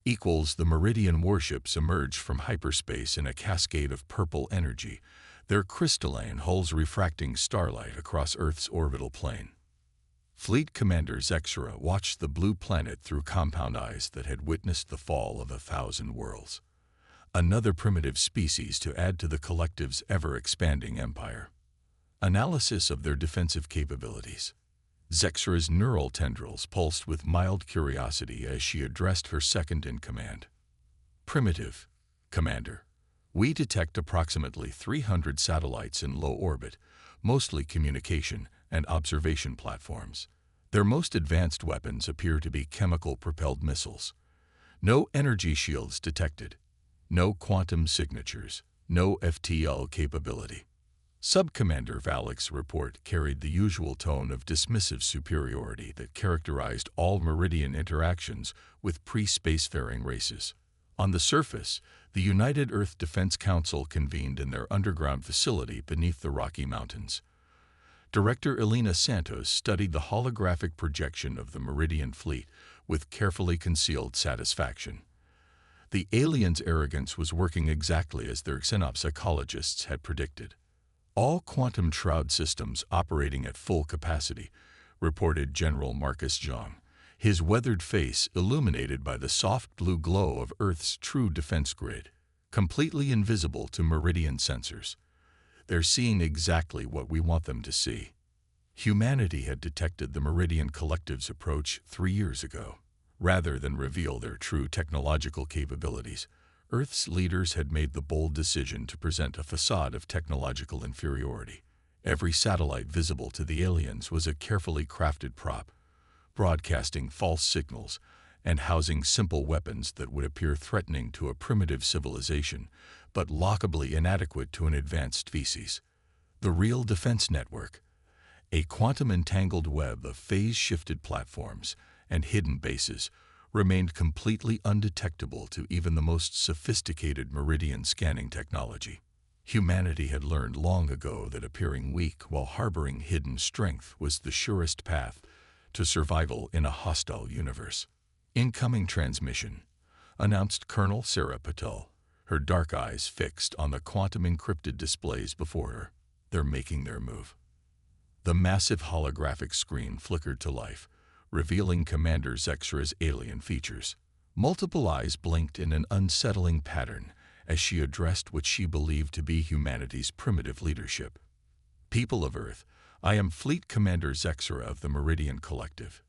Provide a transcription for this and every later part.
equals the Meridian warships emerged from hyperspace in a cascade of purple energy, their crystalline hulls refracting starlight across Earth's orbital plane. Fleet Commander Zexura watched the blue planet through compound eyes that had witnessed the fall of 1,000 worlds. Another primitive species to add to the collective's ever-expanding empire. Analysis of their defensive capabilities. Zexura's neural tendrils pulsed with mild curiosity as she addressed her second-in-command. Primitive Commander, we detect approximately 300 satellites in low orbit, mostly communication and observation platforms. Their most advanced weapons appear to be chemical-propelled missiles. No energy shields detected. No quantum signatures. No FTL capability. Sub-Commander Valek's report carried the usual tone of dismissive superiority that characterized all Meridian interactions with pre-spacefaring races. On the surface, the United Earth Defense Council convened in their underground facility beneath the Rocky Mountains. Director Elena Santos studied the holographic projection of the Meridian fleet with carefully concealed satisfaction. The aliens' arrogance was working exactly as their xenopsychologists had predicted. All quantum shroud systems operating at full capacity, reported General Marcus Jean, his weathered face illuminated by the soft blue glow of Earth's true defense grid, completely invisible to Meridian sensors. They're seeing exactly what we want them to see. Humanity had detected the Meridian Collective's approach 3 years ago. Rather than reveal their true technological capabilities, Earth's leaders had made the bold decision to present a facade of technological inferiority. Every satellite visible to the aliens was a carefully crafted prop, broadcasting false signals and housing simple weapons that would appear threatening to a primitive civilization, but laughably inadequate to an advanced species. The real defense network, a quantum-entangled web of phase-shifted platforms and hidden bases, remained completely undetectable to even the most sophisticated Meridian scanning technology. Humanity had learned long ago that appearing weak while harboring hidden strength was the surest path to survival in a hostile universe. Incoming transmission, announced Colonel Sarah Patel, her dark eyes fixed on the quantum-encrypted displays before her. They're making their move. The massive holographic screen flickered to life, revealing Commander Zexura's alien features. Multiple eyes blinked in an unsettling pattern as she addressed what she believed to be humanity's primitive leadership. People of Earth, I am Fleet Commander Zexura of the Meridian Collective.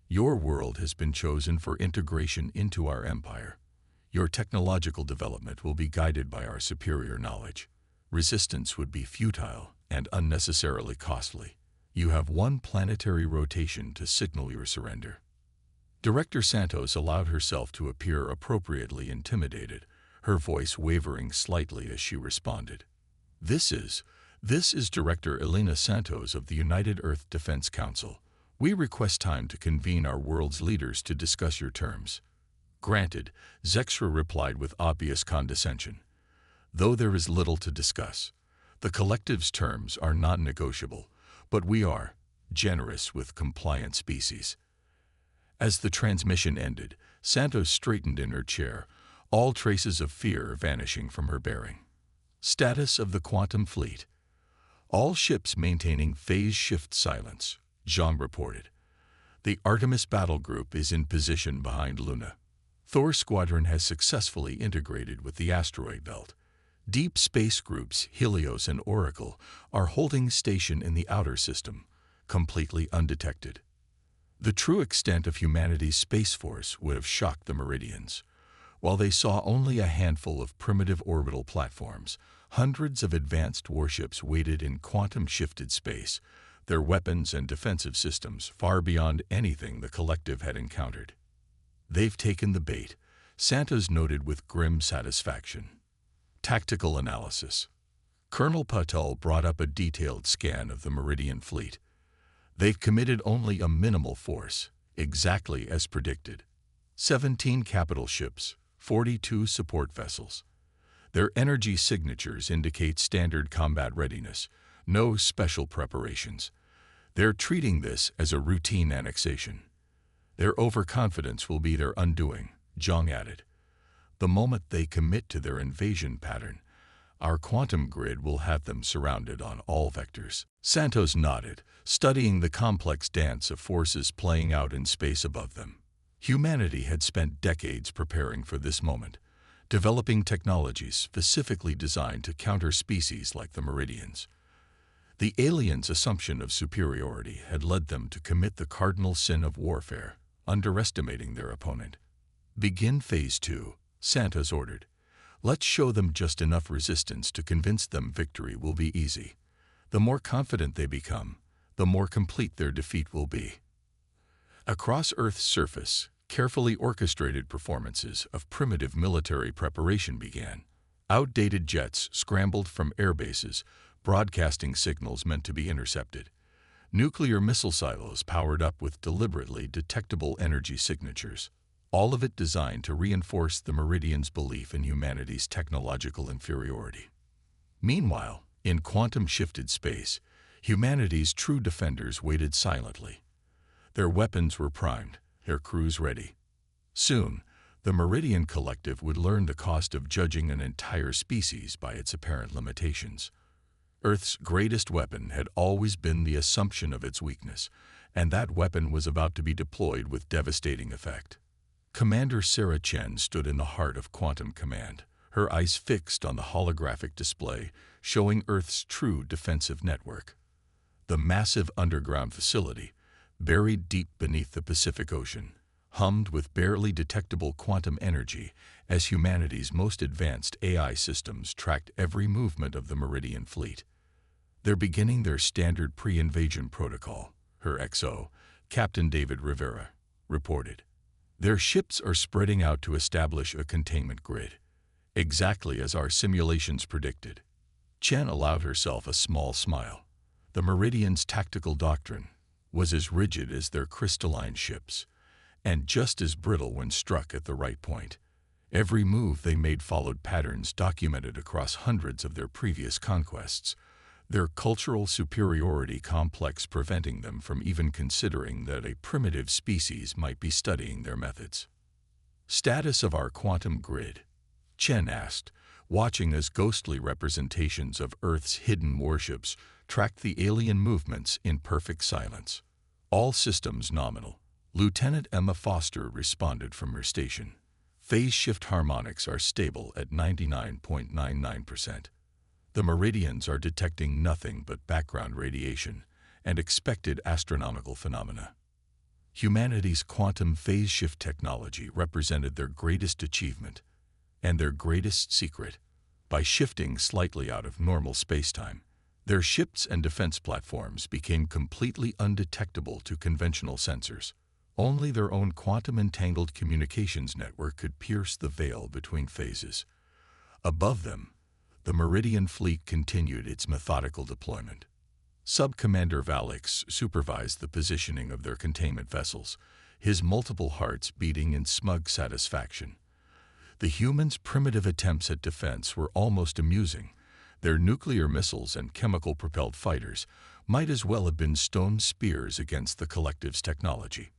Your world has been chosen for integration into our empire. Your technological development will be guided by our superior knowledge. Resistance would be futile and unnecessarily costly. You have one planetary rotation to signal your surrender. Director Santos allowed herself to appear appropriately intimidated, her voice wavering slightly as she responded. This is Director Elena Santos of the United Earth Defense Council. We request time to convene our world's leaders to discuss your terms. Granted, Zexura replied with obvious condescension. Though there is little to discuss, the collective's terms are not negotiable, but we are generous with compliant species. As the transmission ended, Santos straightened in her chair, all traces of fear vanishing from her bearing. Status of the quantum fleet. All ships maintaining phase shift silence, Jean reported. The Artemis battle group is in position behind Luna. Thor Squadron has successfully integrated with the asteroid belt. Deep space groups Helios and Oracle are holding station in the outer system, completely undetected. The true extent of humanity's space force would have shocked the Meridians. While they saw only a handful of primitive orbital platforms, hundreds of advanced warships waited in quantum-shifted space, their weapons and defensive systems far beyond anything the collective had encountered. They've taken the bait, Santos noted with grim satisfaction. Tactical analysis. Colonel Patel brought up a detailed scan of the Meridian fleet. They've committed only a minimal force, exactly as predicted. 17 capital ships, 42 support vessels. Their energy signatures indicate standard combat readiness, no special preparations. They're treating this as a routine annexation. Their overconfidence will be their undoing, Zhang added. The moment they commit to their invasion pattern, our quantum grid will have them surrounded on all vectors. Santos nodded, studying the complex dance of forces playing out in space above them. Humanity had spent decades preparing for this moment, developing technologies specifically designed to counter species like the Meridians. The aliens' assumption of superiority had led them to commit the cardinal sin of warfare, underestimating their opponent. Begin Phase 2, Santos ordered. Let's show them just enough resistance to convince them victory will be easy. The more confident they become, the more complete their defeat will be. Across Earth's surface, carefully orchestrated performances of primitive military preparation began. Outdated jets scrambled from airbases, broadcasting signals meant to be intercepted. Nuclear missile silos powered up with deliberately detectable energy signatures, all of it designed to reinforce the Meridians' belief in humanity's technological inferiority. Meanwhile, in quantum-shifted space, humanity's true defenders waited silently. Their weapons were primed, their crews ready. Soon, the Meridian Collective would learn the cost of judging an entire species by its apparent limitations. Earth's greatest weapon had always been the assumption of its weakness, and that weapon was about to be deployed with devastating effect. Commander Sarah Chen stood in the heart of Quantum Command, her eyes fixed on the holographic display showing Earth's true defensive network. The massive underground facility, buried deep beneath the Pacific Ocean, hummed with barely detectable quantum energy as humanity's most advanced AI systems tracked every movement of the Meridian fleet. They're beginning their standard pre-invasion protocol, her XO, Captain David Rivera, reported. Their ships are spreading out to establish a containment grid, exactly as our simulations predicted. Chen allowed herself a small smile. The Meridians' tactical doctrine was as rigid as their crystalline ships, and just as brittle when struck at the right point. Every move they made followed patterns documented across hundreds of their previous conquests, their cultural superiority complex preventing them from even considering that a primitive species might be studying their methods. Status of our quantum grid? Chen asked, watching as ghostly representations of Earth's hidden warships tracked the alien movements in perfect silence. All systems nominal. Lieutenant Emma Foster responded from her station. Phase shift harmonics are stable at 99.99%. The Meridians are detecting nothing but background radiation and expected astronomical phenomena. Humanity's quantum phase shift technology represented their greatest achievement and their greatest secret. By shifting slightly out of normal spacetime, their ships and defense platforms became completely undetectable to conventional sensors. Only their own quantum-entangled communications network could pierce the veil between phases. Above them, the Meridian fleet continued its methodical deployment. Sub-Commander Valix supervised the positioning of their containment vessels, his multiple hearts beating in smug satisfaction. The humans' primitive attempts at defense were almost amusing. Their nuclear missiles and chemical-propelled fighters might as well have been stone spears against the collective's technology.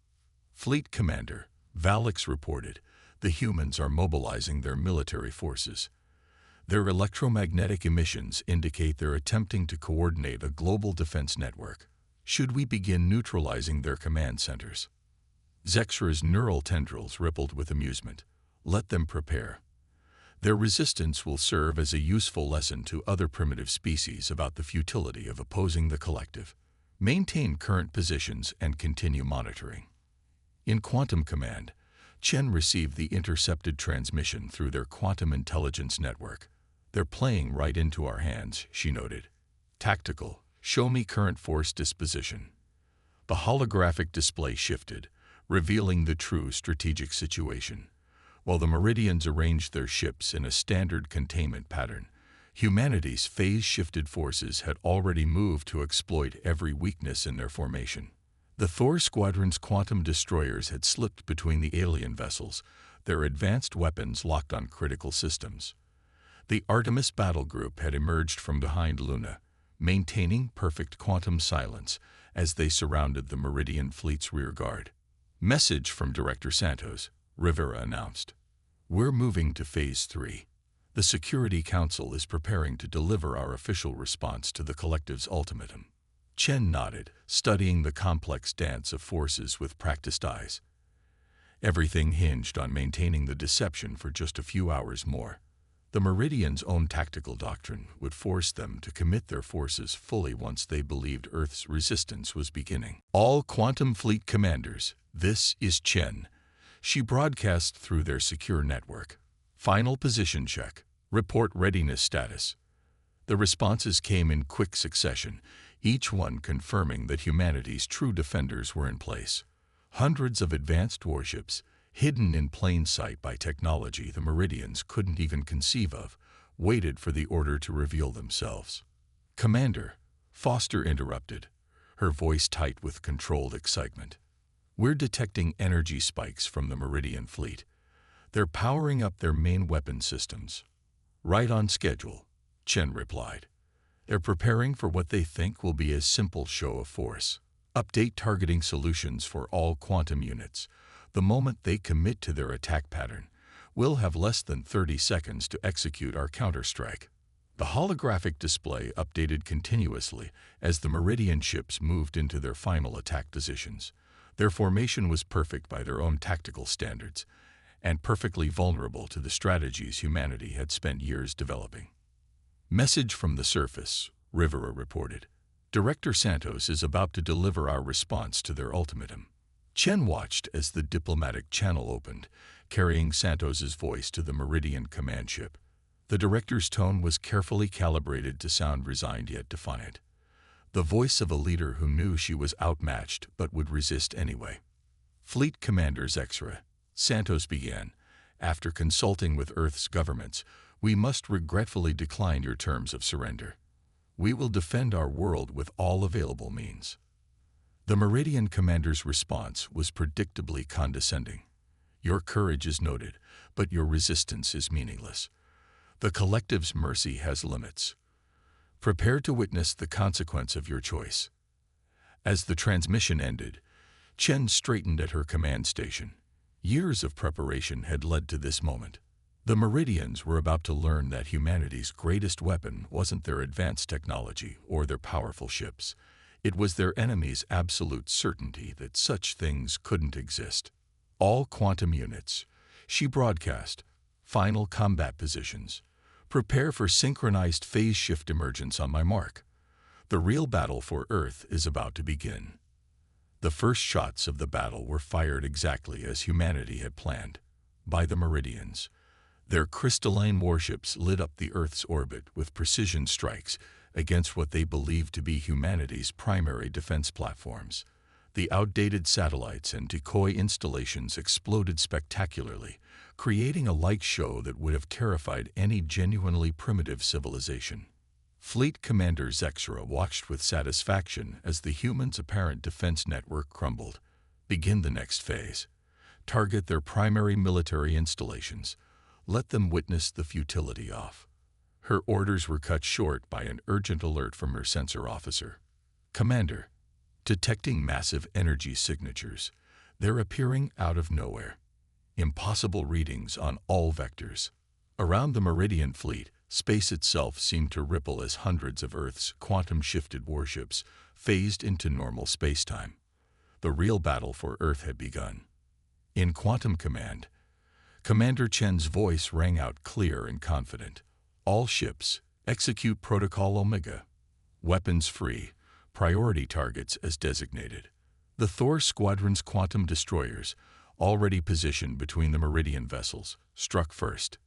Fleet Commander Valix reported, the humans are mobilizing their military forces. Their electromagnetic emissions indicate they're attempting to coordinate a global defense network. Should we begin neutralizing their command centers? Zexra's neural tendrils rippled with amusement. Let them prepare. Their resistance will serve as a useful lesson to other primitive species about the futility of opposing the collective. Maintain current positions and continue monitoring. In Quantum Command, Chen received the intercepted transmission through their quantum intelligence network. They're playing right into our hands, she noted. Tactical, show me current force disposition. The holographic display shifted, revealing the true strategic situation. While the Meridians arranged their ships in a standard containment pattern, humanity's phase-shifted forces had already moved to exploit every weakness in their formation. The Thor Squadron's quantum destroyers had slipped between the alien vessels, their advanced weapons locked on critical systems. The Artemis battle group had emerged from behind Luna, maintaining perfect quantum silence as they surrounded the Meridian fleet's rearguard. Message from Director Santos, Rivera announced. We're moving to Phase 3. The Security Council is preparing to deliver our official response to the collective's ultimatum. Chen nodded, studying the complex dance of forces with practiced eyes. Everything hinged on maintaining the deception for just a few hours more. The Meridian's own tactical doctrine would force them to commit their forces fully once they believed Earth's resistance was beginning. All Quantum Fleet commanders, this is Chen. She broadcast through their secure network. Final position check. Report readiness status. The responses came in quick succession, each one confirming that humanity's true defenders were in place. Hundreds of advanced warships, hidden in plain sight by technology the Meridians couldn't even conceive of, waited for the order to reveal themselves. "Commander," Foster interrupted, her voice tight with controlled excitement. "We're detecting energy spikes from the Meridian fleet. They're powering up their main weapon systems." "Right on schedule," Chen replied. "They're preparing for what they think will be a simple show of force. Update targeting solutions for all quantum units. The moment they commit to their attack pattern, we'll have less than 30 seconds to execute our counterstrike." The holographic display updated continuously as the Meridian ships moved into their final attack positions. Their formation was perfect by their own tactical standards, and perfectly vulnerable to the strategies humanity had spent years developing. "Message from the surface," Rivera reported. "Director Santos is about to deliver our response to their ultimatum." Chen watched as the diplomatic channel opened, carrying Santos's voice to the Meridian command ship. The director's tone was carefully calibrated to sound resigned yet defiant. The voice of a leader who knew she was outmatched but would resist anyway. "Fleet Commander Zexra," Santos began, "after consulting with Earth's governments, we must regretfully decline your terms of surrender. We will defend our world with all available means." The Meridian commander's response was predictably condescending. "Your courage is noted, but your resistance is meaningless. The collective's mercy has limits. Prepare to witness the consequence of your choice." As the transmission ended, Chen straightened at her command station. Years of preparation had led to this moment. The Meridians were about to learn that humanity's greatest weapon wasn't their advanced technology or their powerful ships. It was their enemy's absolute certainty that such things couldn't exist. "All quantum units," she broadcast, "final combat positions. Prepare for synchronized phase shift emergence on my mark. The real battle for Earth is about to begin." The first shots of the battle were fired exactly as humanity had planned, by the Meridians. Their crystalline warships lit up the Earth's orbit with precision strikes against what they believed to be humanity's primary defense platforms. The outdated satellites and decoy installations exploded spectacularly, creating a light show that would have terrified any genuinely primitive civilization. Fleet Commander Zexra watched with satisfaction as the humans' apparent defense network crumbled. "Begin the next phase. Target their primary military installations. Let them witness the futility of." Her orders were cut short by an urgent alert from her sensor officer. "Commander, detecting massive energy signatures. They're appearing out of nowhere. Impossible readings on all vectors." Around the Meridian fleet, space itself seemed to ripple as hundreds of Earth's quantum-shifted warships phased into normal spacetime. The real battle for Earth had begun. In Quantum Command, Commander Chen's voice rang out clear and confident. "All ships, execute Protocol Omega. Weapons free, priority targets as designated." The Thor Squadron's quantum destroyers, already positioned between the Meridian vessels, struck first.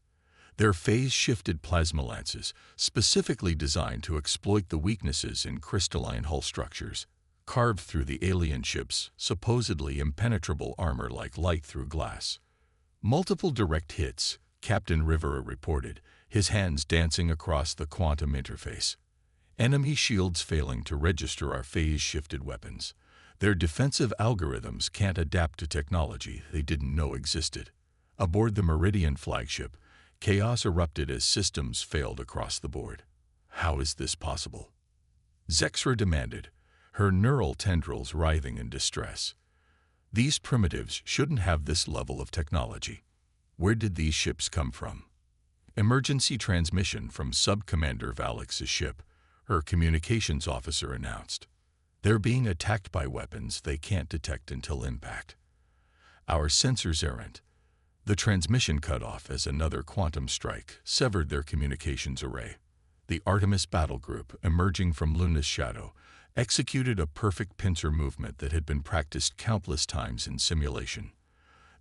Their phase-shifted plasma lances, specifically designed to exploit the weaknesses in crystalline hull structures, carved through the alien ship's supposedly impenetrable armor like light through glass. "Multiple direct hits," Captain Rivera reported, his hands dancing across the quantum interface. "Enemy shields failing to register our phase-shifted weapons. Their defensive algorithms can't adapt to technology they didn't know existed." Aboard the Meridian flagship, chaos erupted as systems failed across the board. "How is this possible?" Zexra demanded, her neural tendrils writhing in distress. "These primitives shouldn't have this level of technology." Where did these ships come from? Emergency transmission from Sub-Commander Valix's ship, her communications officer announced. They're being attacked by weapons they can't detect until impact. Our sensors errant. The transmission cut off as another quantum strike severed their communications array. The Artemis battle group, emerging from Luna's shadow, executed a perfect pincer movement that had been practiced countless times in simulation.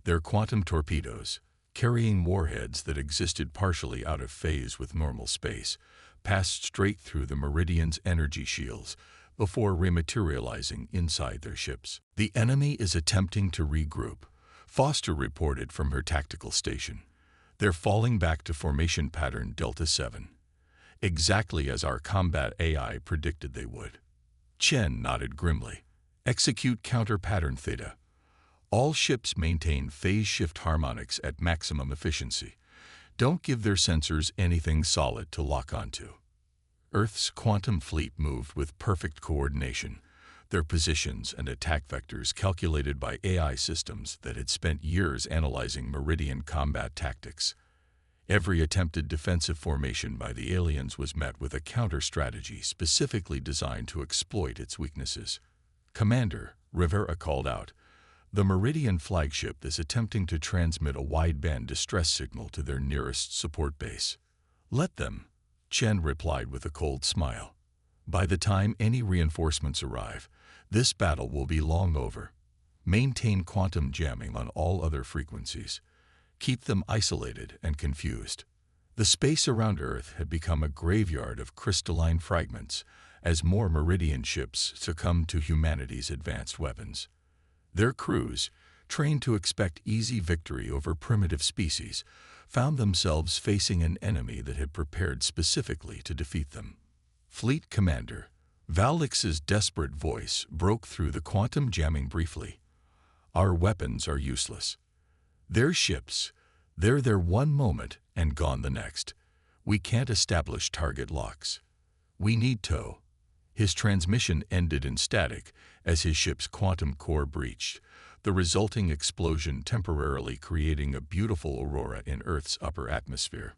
Their quantum torpedoes, carrying warheads that existed partially out of phase with normal space, passed straight through the Meridian's energy shields before rematerializing inside their ships. The enemy is attempting to regroup, Foster reported from her tactical station. They're falling back to formation pattern Delta 7, exactly as our combat AI predicted they would. Chen nodded grimly. Execute counter pattern Theta. All ships maintain phase shift harmonics at maximum efficiency. Don't give their sensors anything solid to lock onto. Earth's quantum fleet moved with perfect coordination, their positions and attack vectors calculated by AI systems that had spent years analyzing Meridian combat tactics. Every attempted defensive formation by the aliens was met with a counter-strategy specifically designed to exploit its weaknesses. Commander, Rivera called out, the Meridian flagship is attempting to transmit a wideband distress signal to their nearest support base. Let them, Chen replied with a cold smile. By the time any reinforcements arrive, this battle will be long over. Maintain quantum jamming on all other frequencies. Keep them isolated and confused. The space around Earth had become a graveyard of crystalline fragments as more Meridian ships succumbed to humanity's advanced weapons. Their crews, trained to expect easy victory over primitive species, found themselves facing an enemy that had prepared specifically to defeat them. Fleet Commander Valix's desperate voice broke through the quantum jamming briefly. Our weapons are useless. Their ships, they're there one moment and gone the next. We can't establish target locks. We need tow. His transmission ended in static as his ship's quantum core breached, the resulting explosion temporarily creating a beautiful aurora in Earth's upper atmosphere.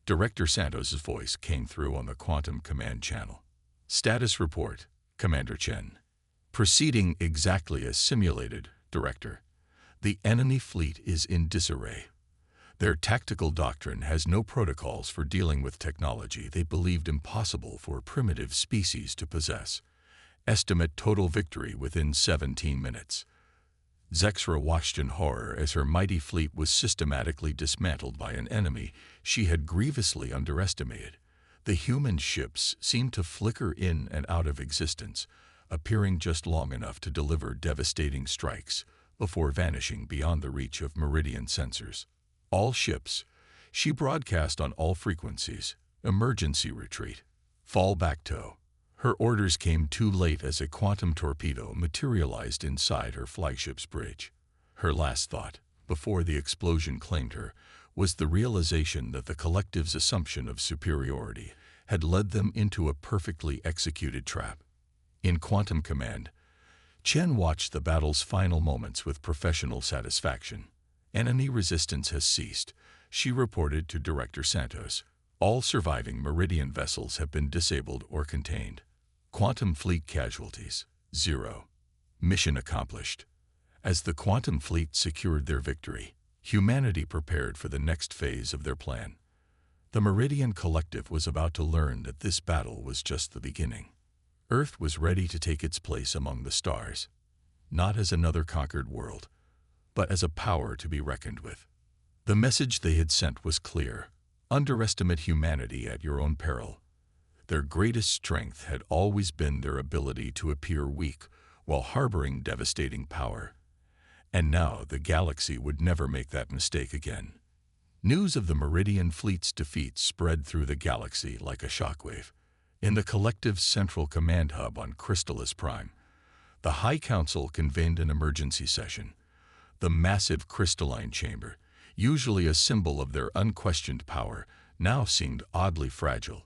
Director Santos's voice came through on the quantum command channel. Status report, Commander Chen. Proceeding exactly as simulated, Director. The enemy fleet is in disarray. Their tactical doctrine has no protocols for dealing with technology they believed impossible for primitive species to possess. Estimate total victory within 17 minutes. Zexra watched in horror as her mighty fleet was systematically dismantled by an enemy she had grievously underestimated. The human ships seemed to flicker in and out of existence, appearing just long enough to deliver devastating strikes before vanishing beyond the reach of Meridian sensors. All ships, she broadcast on all frequencies, emergency retreat, fall back tow. Her orders came too late as a quantum torpedo materialized inside her flagship's bridge. Her last thought, before the explosion claimed her, was the realization that the collective's assumption of superiority had led them into a perfectly executed trap. In quantum command, Chen watched the battle's final moments with professional satisfaction. Enemy resistance has ceased, she reported to Director Santos. All surviving Meridian vessels have been disabled or contained. Quantum fleet casualties, 0. Mission accomplished. As the quantum fleet secured their victory, humanity prepared for the next phase of their plan. The Meridian Collective was about to learn that this battle was just the beginning. Earth was ready to take its place among the stars, not as another conquered world, but as a power to be reckoned with. The message they had sent was clear. Underestimate humanity at your own peril. Their greatest strength had always been their ability to appear weak while harboring devastating power. And now the galaxy would never make that mistake again. News of the Meridian fleet's defeat spread through the galaxy like a shockwave. In the collective's central command hub on Crystallis Prime, the High Council convened an emergency session. The massive crystalline chamber, usually a symbol of their unquestioned power, now seemed oddly fragile.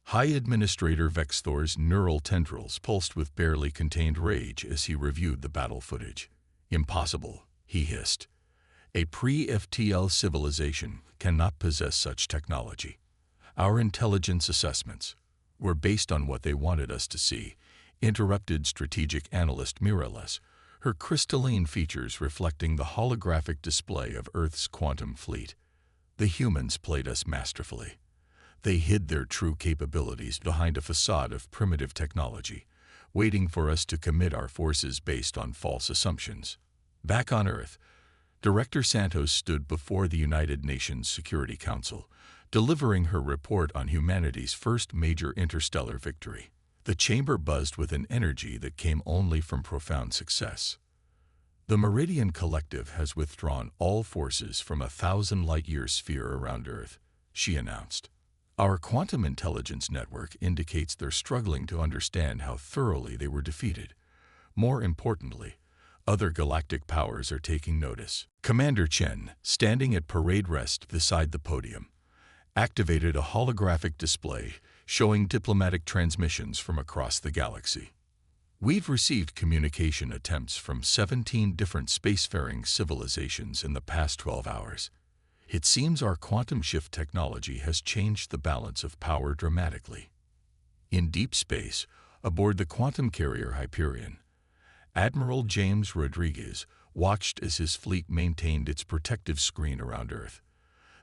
High Administrator Vexthor's neural tendrils pulsed with barely contained rage as he reviewed the battle footage. Impossible, he hissed. A pre-FTL civilization cannot possess such technology. Our intelligence assessments were based on what they wanted us to see, interrupted strategic analyst Miralles, her crystalline features reflecting the holographic display of Earth's quantum fleet. The humans played us masterfully. They hid their true capabilities behind a facade of primitive technology, waiting for us to commit our forces based on false assumptions. Back on Earth, Director Santos stood before the United Nations Security Council, delivering her report on humanity's first major interstellar victory. The chamber buzzed with an energy that came only from profound success. The Meridian Collective has withdrawn all forces from a 1,000-light-year sphere around Earth, she announced. Our quantum intelligence network indicates they're struggling to understand how thoroughly they were defeated. More importantly, other galactic powers are taking notice. Commander Chen, standing at parade rest beside the podium, activated a holographic display showing diplomatic transmissions from across the galaxy. We've received communication attempts from 17 different spacefaring civilizations in the past 12 hours. It seems our quantum shift technology has changed the balance of power dramatically. In deep space, aboard the quantum carrier Hyperion, Admiral James Rodriguez watched as his fleet maintained its protective screen around Earth.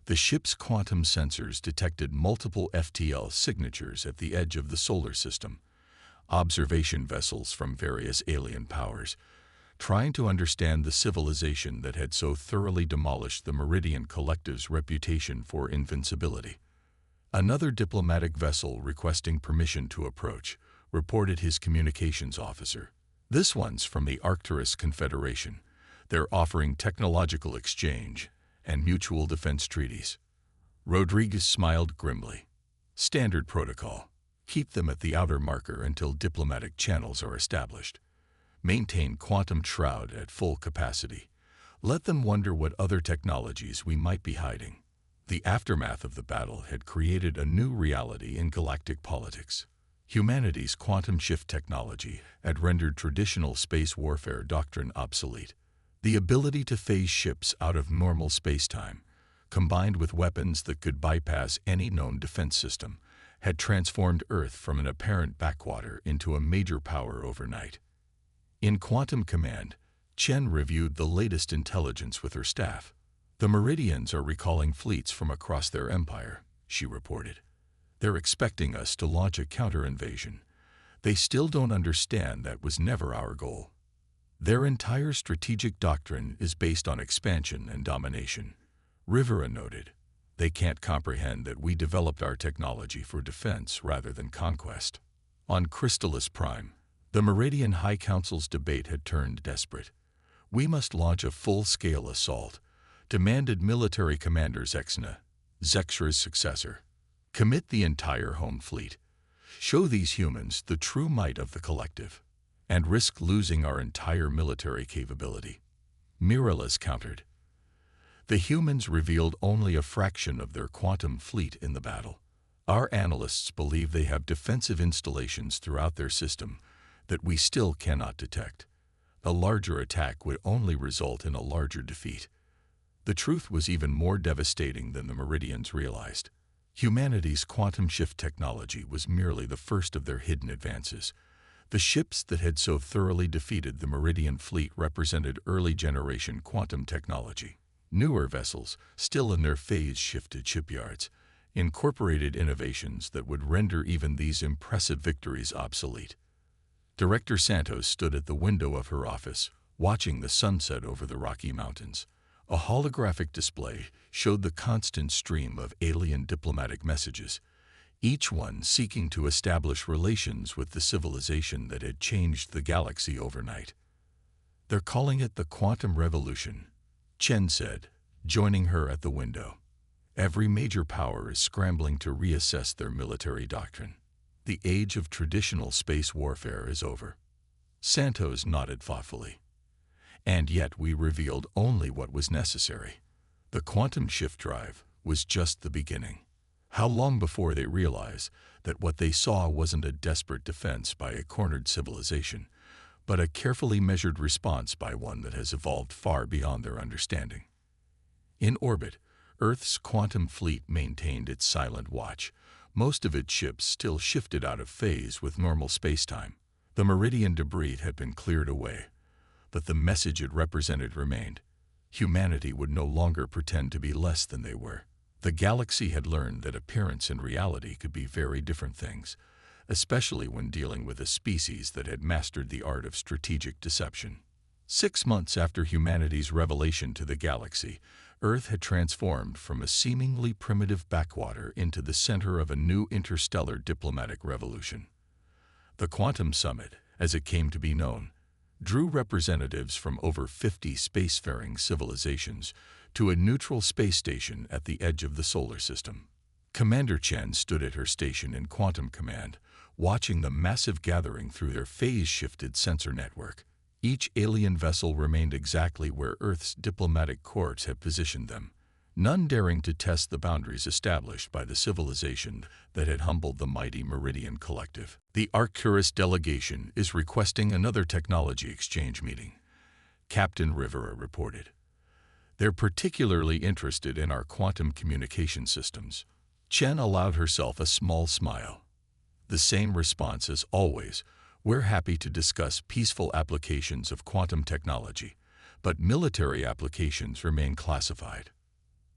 The ship's quantum sensors detected multiple FTL signatures at the edge of the solar system, observation vessels from various alien powers, trying to understand the civilization that had so thoroughly demolished the Meridian Collective's reputation for invincibility. Another diplomatic vessel requesting permission to approach reported his communications officer. This one's from the Arcturus Confederation. They're offering technological exchange and mutual defense treaties. Rodriguez smiled grimly. Standard protocol. Keep them at the outer marker until diplomatic channels are established. Maintain quantum shroud at full capacity. Let them wonder what other technologies we might be hiding. The aftermath of the battle had created a new reality in galactic politics. Humanity's quantum shift technology had rendered traditional space warfare doctrine obsolete. The ability to phase ships out of normal spacetime, combined with weapons that could bypass any known defense system, had transformed Earth from an apparent backwater into a major power overnight. In Quantum Command, Chen reviewed the latest intelligence with her staff. The Meridians are recalling fleets from across their empire, she reported. They're expecting us to launch a counter-invasion. They still don't understand that was never our goal. Their entire strategic doctrine is based on expansion and domination. Rivera noted, they can't comprehend that we developed our technology for defense rather than conquest. On Crystallis Prime, the Meridian High Council's debate had turned desperate. We must launch a full-scale assault, demanded military commander Zexna, Zexra's successor. Commit the entire home fleet. Show these humans the true might of the collective, and risk losing our entire military capability. Miralles countered. The humans revealed only a fraction of their quantum fleet in the battle. Our analysts believe they have defensive installations throughout their system that we still cannot detect. A larger attack would only result in a larger defeat. The truth was even more devastating than the Meridians realized. Humanity's quantum shift technology was merely the first of their hidden advances. The ships that had so thoroughly defeated the Meridian fleet represented early-generation quantum technology. Newer vessels, still in their phase-shifted shipyards, incorporated innovations that would render even these impressive victories obsolete. Director Santos stood at the window of her office, watching the sunset over the Rocky Mountains. A holographic display showed the constant stream of alien diplomatic messages, each one seeking to establish relations with the civilization that had changed the galaxy overnight. They're calling it the Quantum Revolution, Chen said, joining her at the window. Every major power is scrambling to reassess their military doctrine. The age of traditional space warfare is over. Santos nodded thoughtfully. And yet we revealed only what was necessary. The quantum shift drive was just the beginning. How long before they realize that what they saw wasn't a desperate defense by a cornered civilization, but a carefully measured response by one that has evolved far beyond their understanding? In orbit, Earth's quantum fleet maintained its silent watch. Most of its ships still shifted out of phase with normal spacetime. The Meridian debris had been cleared away, but the message it represented remained. Humanity would no longer pretend to be less than they were. The galaxy had learned that appearance and reality could be very different things, especially when dealing with a species that had mastered the art of strategic deception. 6 months after humanity's revelation to the galaxy, Earth had transformed from a seemingly primitive backwater into the center of a new interstellar diplomatic revolution. The Quantum Summit, as it came to be known, drew representatives from over 50 spacefaring civilizations to a neutral space station at the edge of the solar system. Commander Chen stood at her station in Quantum Command, watching the massive gathering through their phase-shifted sensor network. Each alien vessel remained exactly where Earth's diplomatic courts had positioned them, none daring to test the boundaries established by the civilization that had humbled the mighty Meridian Collective. The Arcturus delegation is requesting another technology exchange meeting, Captain Rivera reported. They're particularly interested in our quantum communication systems. Chen allowed herself a small smile. The same response as always. We're happy to discuss peaceful applications of quantum technology, but military applications remain classified.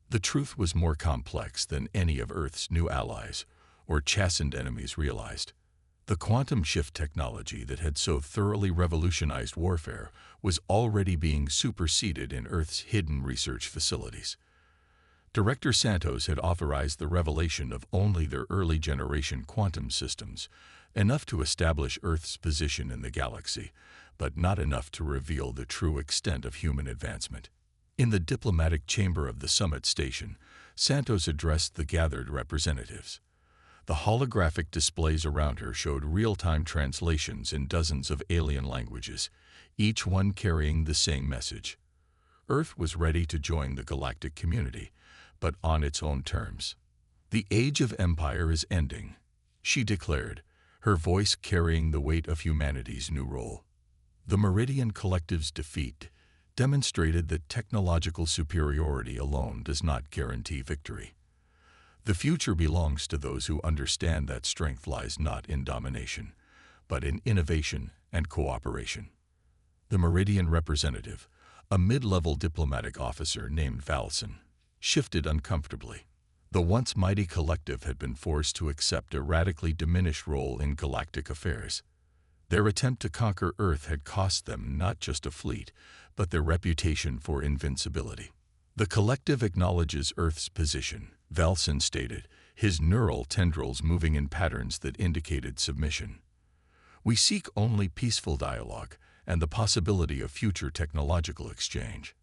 The truth was more complex than any of Earth's new allies or chastened enemies realized. The quantum shift technology that had so thoroughly revolutionized warfare was already being superseded in Earth's hidden research facilities. Director Santos had authorized the revelation of only their early-generation quantum systems, enough to establish Earth's position in the galaxy, but not enough to reveal the true extent of human advancement. In the diplomatic chamber of the summit station, Santos addressed the gathered representatives. The holographic displays around her showed real-time translations in dozens of alien languages, each one carrying the same message. Earth was ready to join the galactic community, but on its own terms. The age of empire is ending, she declared, her voice carrying the weight of humanity's new role. The Meridian Collective's defeat demonstrated that technological superiority alone does not guarantee victory. The future belongs to those who understand that strength lies not in domination, but in innovation and cooperation. The Meridian representative, a mid-level diplomatic officer named Valson, shifted uncomfortably. The once mighty collective had been forced to accept a radically diminished role in galactic affairs. Their attempt to conquer Earth had cost them not just a fleet, but their reputation for invincibility. The collective acknowledges Earth's position, Valson stated, his neural tendrils moving in patterns that indicated submission. We seek only peaceful dialogue and the possibility of future technological exchange.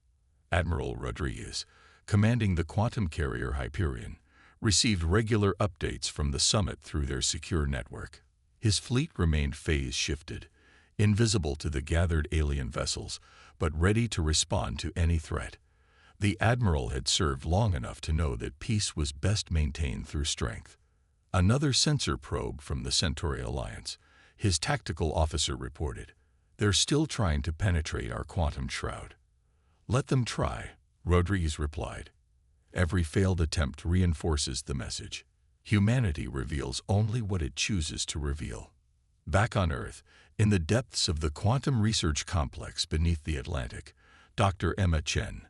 Admiral Rodriguez, commanding the quantum carrier Hyperion, received regular updates from the summit through their secure network. His fleet remained phase-shifted, invisible to the gathered alien vessels, but ready to respond to any threat. The Admiral had served long enough to know that peace was best maintained through strength. Another sensor probe from the Centauri Alliance, his tactical officer reported. They're still trying to penetrate our quantum shroud. Let them try, Rodriguez replied. Every failed attempt reinforces the message. Humanity reveals only what it chooses to reveal. Back on Earth, in the depths of the quantum research complex beneath the Atlantic, Dr. Emma Chen,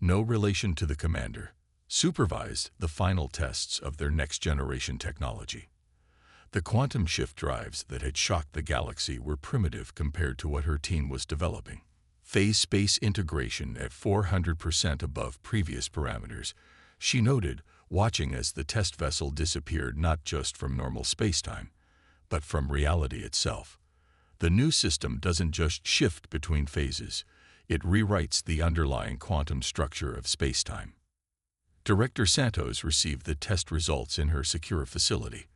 no relation to the commander, supervised the final tests of their next-generation technology. The quantum shift drives that had shocked the galaxy were primitive compared to what her team was developing. Phase space integration at 400% above previous parameters, she noted, watching as the test vessel disappeared not just from normal spacetime, but from reality itself. The new system doesn't just shift between phases, it rewrites the underlying quantum structure of spacetime. Director Santos received the test results in her secure facility.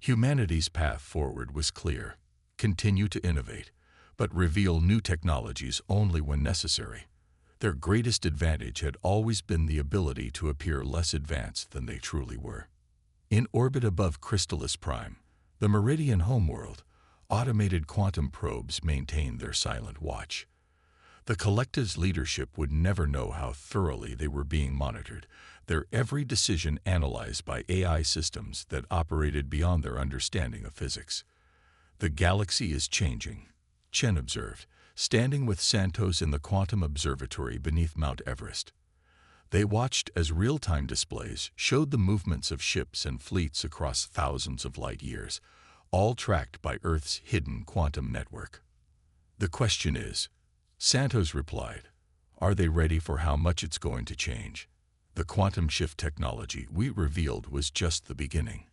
Humanity's path forward was clear. Continue to innovate, but reveal new technologies only when necessary. Their greatest advantage had always been the ability to appear less advanced than they truly were. In orbit above Chrysalis Prime, the Meridian homeworld, automated quantum probes maintained their silent watch. The collective's leadership would never know how thoroughly they were being monitored, their every decision analyzed by AI systems that operated beyond their understanding of physics. "The galaxy is changing," Chen observed, standing with Santos in the quantum observatory beneath Mount Everest. They watched as real-time displays showed the movements of ships and fleets across thousands of light years, all tracked by Earth's hidden quantum network. "The question is," Santos replied, "are they ready for how much it's going to change? The quantum shift technology we revealed was just the beginning.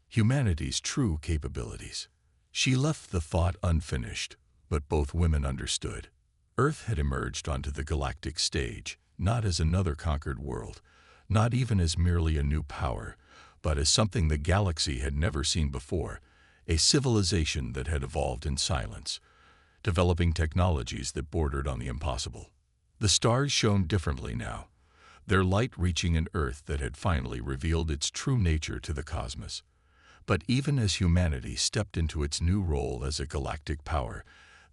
Humanity's true capabilities." She left the thought unfinished, but both women understood. Earth had emerged onto the galactic stage, not as another conquered world, not even as merely a new power, but as something the galaxy had never seen before, a civilization that had evolved in silence, developing technologies that bordered on the impossible. The stars shone differently now, their light reaching an Earth that had finally revealed its true nature to the cosmos. But even as humanity stepped into its new role as a galactic power,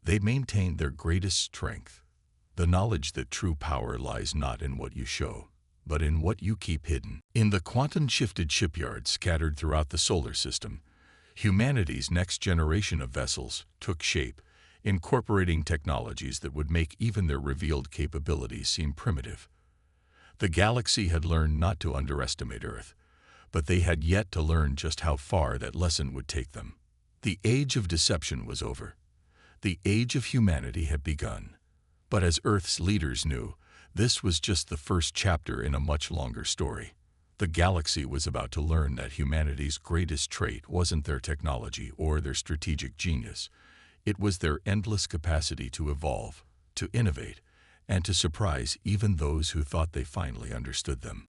they maintained their greatest strength, the knowledge that true power lies not in what you show, but in what you keep hidden. In the quantum-shifted shipyards scattered throughout the solar system, humanity's next generation of vessels took shape, incorporating technologies that would make even their revealed capabilities seem primitive. The galaxy had learned not to underestimate Earth, but they had yet to learn just how far that lesson would take them. The age of deception was over. The age of humanity had begun. But as Earth's leaders knew, this was just the first chapter in a much longer story. The galaxy was about to learn that humanity's greatest trait wasn't their technology or their strategic genius. It was their endless capacity to evolve, to innovate, and to surprise even those who thought they finally understood them.